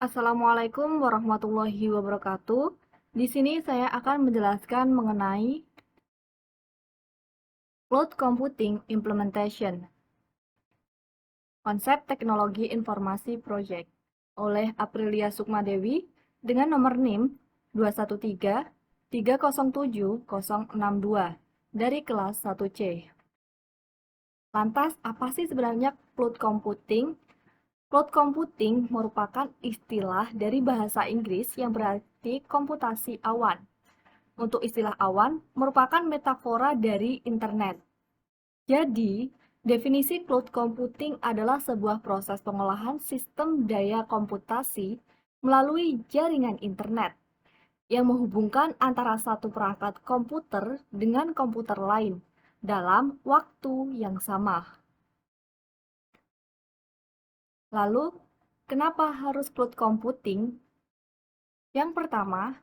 Assalamualaikum warahmatullahi wabarakatuh. Di sini saya akan menjelaskan mengenai Cloud Computing Implementation, konsep teknologi informasi project oleh Aprilia Sukmadewi dengan nomor NIM 213307062 dari kelas 1C. Lantas, apa sih sebenarnya Cloud Computing? Cloud computing merupakan istilah dari bahasa Inggris yang berarti komputasi awan. Untuk istilah awan merupakan metafora dari internet. Jadi, definisi cloud computing adalah sebuah proses pengolahan sistem daya komputasi melalui jaringan internet yang menghubungkan antara satu perangkat komputer dengan komputer lain dalam waktu yang sama. Lalu, kenapa harus cloud computing? Yang pertama,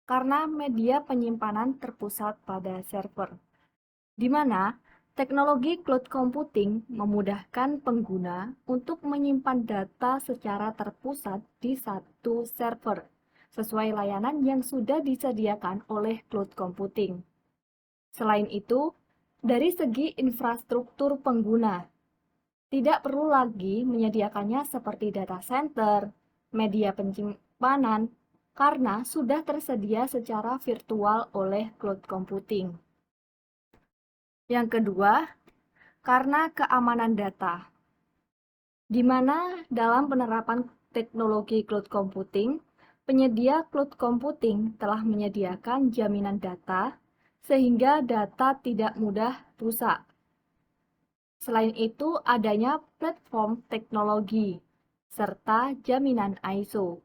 karena media penyimpanan terpusat pada server, di mana teknologi cloud computing memudahkan pengguna untuk menyimpan data secara terpusat di satu server, sesuai layanan yang sudah disediakan oleh cloud computing. Selain itu, dari segi infrastruktur pengguna, tidak perlu lagi menyediakannya seperti data center, media penyimpanan, karena sudah tersedia secara virtual oleh cloud computing. Yang kedua, karena keamanan data, di mana dalam penerapan teknologi cloud computing, penyedia cloud computing telah menyediakan jaminan data sehingga data tidak mudah rusak. Selain itu, adanya platform teknologi serta jaminan ISO.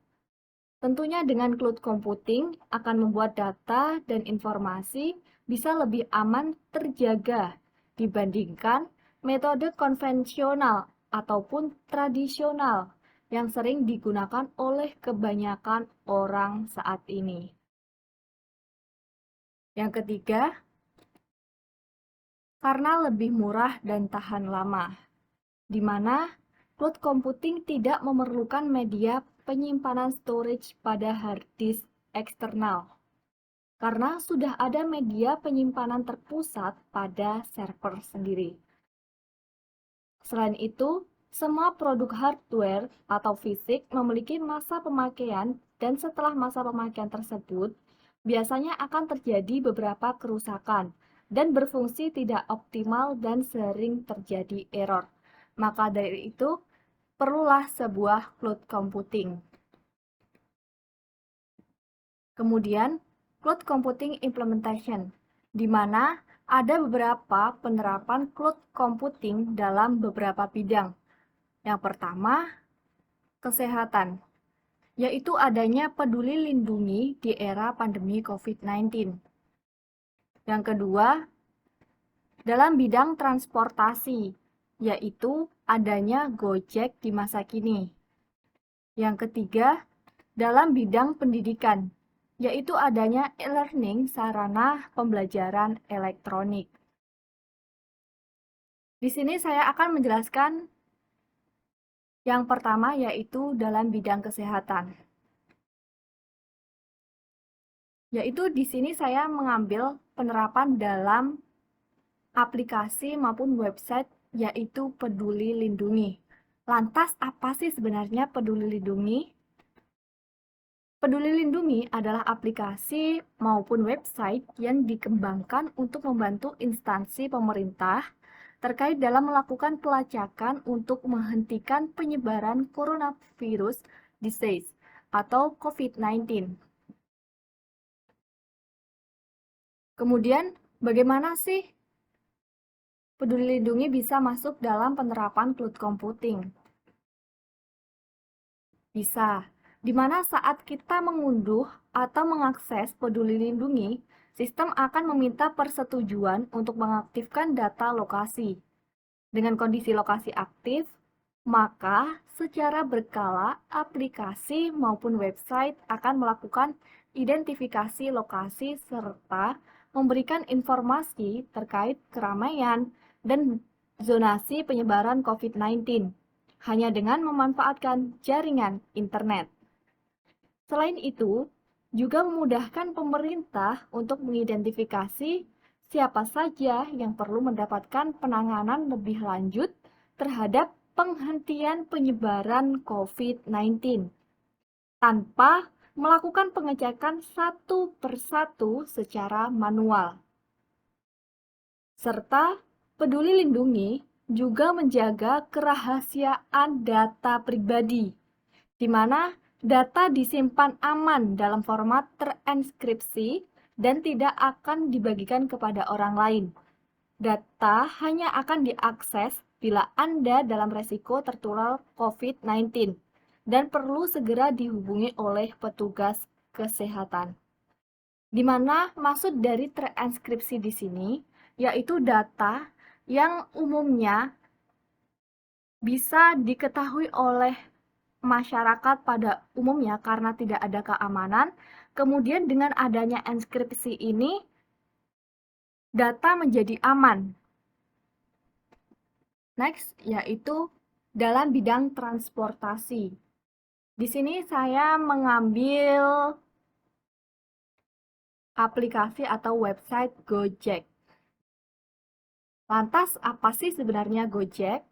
Tentunya dengan cloud computing akan membuat data dan informasi bisa lebih aman terjaga dibandingkan metode konvensional ataupun tradisional yang sering digunakan oleh kebanyakan orang saat ini. Yang ketiga, karena lebih murah dan tahan lama, di mana cloud computing tidak memerlukan media penyimpanan storage pada hard disk eksternal, karena sudah ada media penyimpanan terpusat pada server sendiri. Selain itu, semua produk hardware atau fisik memiliki masa pemakaian dan setelah masa pemakaian tersebut, biasanya akan terjadi beberapa kerusakan dan berfungsi tidak optimal dan sering terjadi error. Maka dari itu, perlulah sebuah cloud computing. Kemudian, cloud computing implementation, di mana ada beberapa penerapan cloud computing dalam beberapa bidang. Yang pertama, kesehatan, yaitu adanya peduli lindungi di era pandemi COVID-19. Yang kedua, dalam bidang transportasi, yaitu adanya Gojek di masa kini. Yang ketiga, dalam bidang pendidikan, yaitu adanya e-learning sarana pembelajaran elektronik. Di sini saya akan menjelaskan yang pertama, yaitu dalam bidang kesehatan. Yaitu di sini saya mengambil penerapan dalam aplikasi maupun website, yaitu Peduli Lindungi. Lantas, apa sih sebenarnya Peduli Lindungi? Peduli Lindungi adalah aplikasi maupun website yang dikembangkan untuk membantu instansi pemerintah terkait dalam melakukan pelacakan untuk menghentikan penyebaran coronavirus disease atau COVID-19. Kemudian, bagaimana sih Peduli Lindungi bisa masuk dalam penerapan cloud computing? Bisa, di mana saat kita mengunduh atau mengakses Peduli Lindungi, sistem akan meminta persetujuan untuk mengaktifkan data lokasi. Dengan kondisi lokasi aktif, maka secara berkala aplikasi maupun website akan melakukan identifikasi lokasi serta memberikan informasi terkait keramaian dan zonasi penyebaran COVID-19. hanya dengan memanfaatkan jaringan internet. Selain itu, juga memudahkan pemerintah untuk mengidentifikasi siapa saja yang perlu mendapatkan penanganan lebih lanjut terhadap penghentian penyebaran COVID-19 tanpa melakukan pengecekan satu persatu secara manual. Serta Peduli Lindungi juga menjaga kerahasiaan data pribadi, di mana data disimpan aman dalam format terenskripsi dan tidak akan dibagikan kepada orang lain. Data hanya akan diakses bila Anda dalam resiko tertular COVID-19 dan perlu segera dihubungi oleh petugas kesehatan. Di mana maksud dari terenskripsi di sini yaitu data yang umumnya bisa diketahui oleh masyarakat pada umumnya karena tidak ada keamanan. Kemudian dengan adanya enskripsi ini, data menjadi aman. Next, yaitu dalam bidang transportasi. Di sini saya mengambil aplikasi atau website Gojek. Lantas, apa sih sebenarnya Gojek?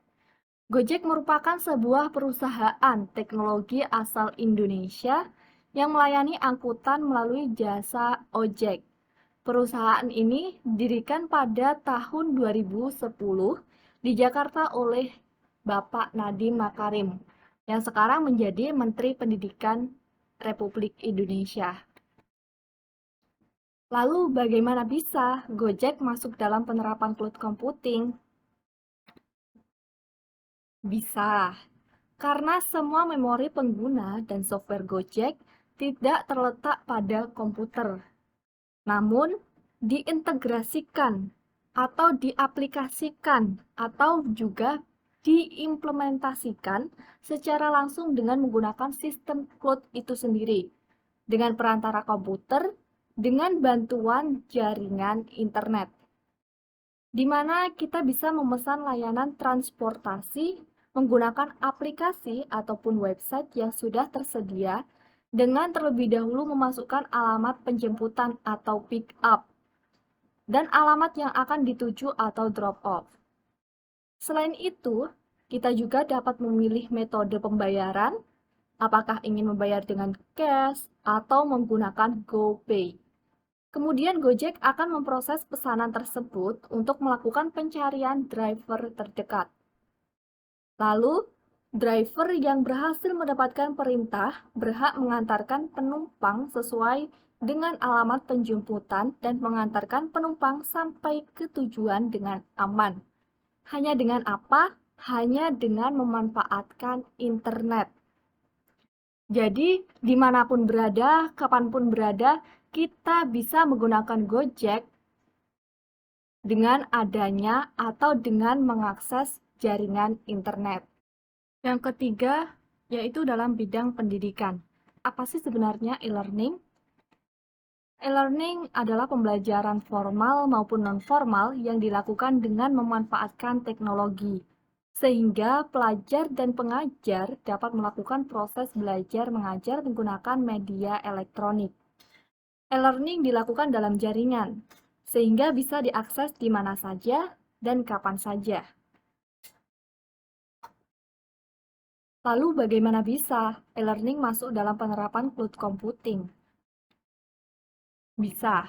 Gojek merupakan sebuah perusahaan teknologi asal Indonesia yang melayani angkutan melalui jasa ojek. Perusahaan ini didirikan pada tahun 2010 di Jakarta oleh Bapak Nadiem Makarim, yang sekarang menjadi Menteri Pendidikan Republik Indonesia. Lalu bagaimana bisa Gojek masuk dalam penerapan cloud computing? Bisa, karena semua memori pengguna dan software Gojek tidak terletak pada komputer, namun diintegrasikan atau diaplikasikan atau juga diimplementasikan secara langsung dengan menggunakan sistem cloud itu sendiri dengan perantara komputer dengan bantuan jaringan internet, di mana kita bisa memesan layanan transportasi menggunakan aplikasi ataupun website yang sudah tersedia dengan terlebih dahulu memasukkan alamat penjemputan atau pick up dan alamat yang akan dituju atau drop off. Selain itu, kita juga dapat memilih metode pembayaran, apakah ingin membayar dengan cash atau menggunakan GoPay. Kemudian Gojek akan memproses pesanan tersebut untuk melakukan pencarian driver terdekat. Lalu, driver yang berhasil mendapatkan perintah berhak mengantarkan penumpang sesuai dengan alamat penjemputan dan mengantarkan penumpang sampai ke tujuan dengan aman. Hanya dengan apa? Hanya dengan memanfaatkan internet. Jadi, dimanapun berada, kapanpun berada, kita bisa menggunakan Gojek dengan adanya atau dengan mengakses jaringan internet. Yang ketiga, yaitu dalam bidang pendidikan. Apa sih sebenarnya e-learning? E-learning adalah pembelajaran formal maupun non-formal yang dilakukan dengan memanfaatkan teknologi, sehingga pelajar dan pengajar dapat melakukan proses belajar mengajar menggunakan media elektronik. E-learning dilakukan dalam jaringan, sehingga bisa diakses di mana saja dan kapan saja. Lalu bagaimana bisa e-learning masuk dalam penerapan cloud computing? Bisa,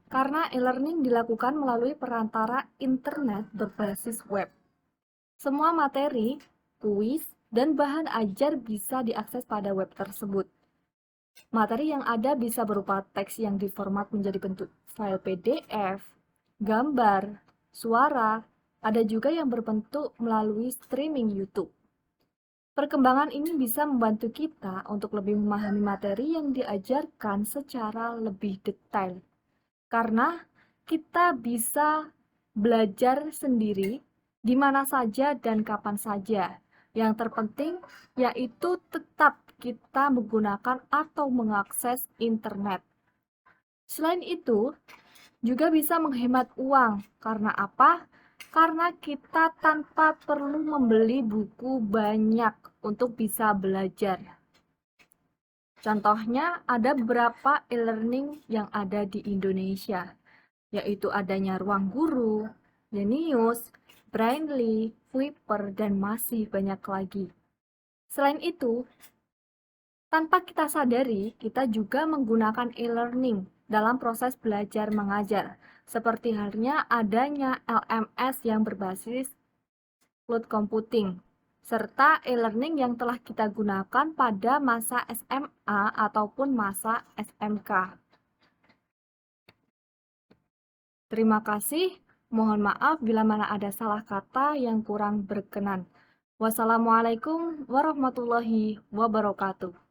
karena e-learning dilakukan melalui perantara internet berbasis web. Semua materi, kuis, dan bahan ajar bisa diakses pada web tersebut. Materi yang ada bisa berupa teks yang diformat menjadi bentuk file PDF, gambar, suara, ada juga yang berbentuk melalui streaming YouTube. Perkembangan ini bisa membantu kita untuk lebih memahami materi yang diajarkan secara lebih detail. Karena kita bisa belajar sendiri di mana saja dan kapan saja. Yang terpenting yaitu tetap kita menggunakan atau mengakses internet. Selain itu, juga bisa menghemat uang. Karena apa? karena kita tanpa perlu membeli buku banyak untuk bisa belajar. Contohnya, ada beberapa e-learning yang ada di Indonesia, yaitu adanya Ruang Guru, Genius, Brainly, Flipper, dan masih banyak lagi. Selain itu, tanpa kita sadari, kita juga menggunakan e-learning dalam proses belajar mengajar, seperti halnya adanya LMS yang berbasis cloud computing, serta e-learning yang telah kita gunakan pada masa SMA ataupun masa SMK. Terima kasih, mohon maaf bila mana ada salah kata yang kurang berkenan. Wassalamualaikum warahmatullahi wabarakatuh.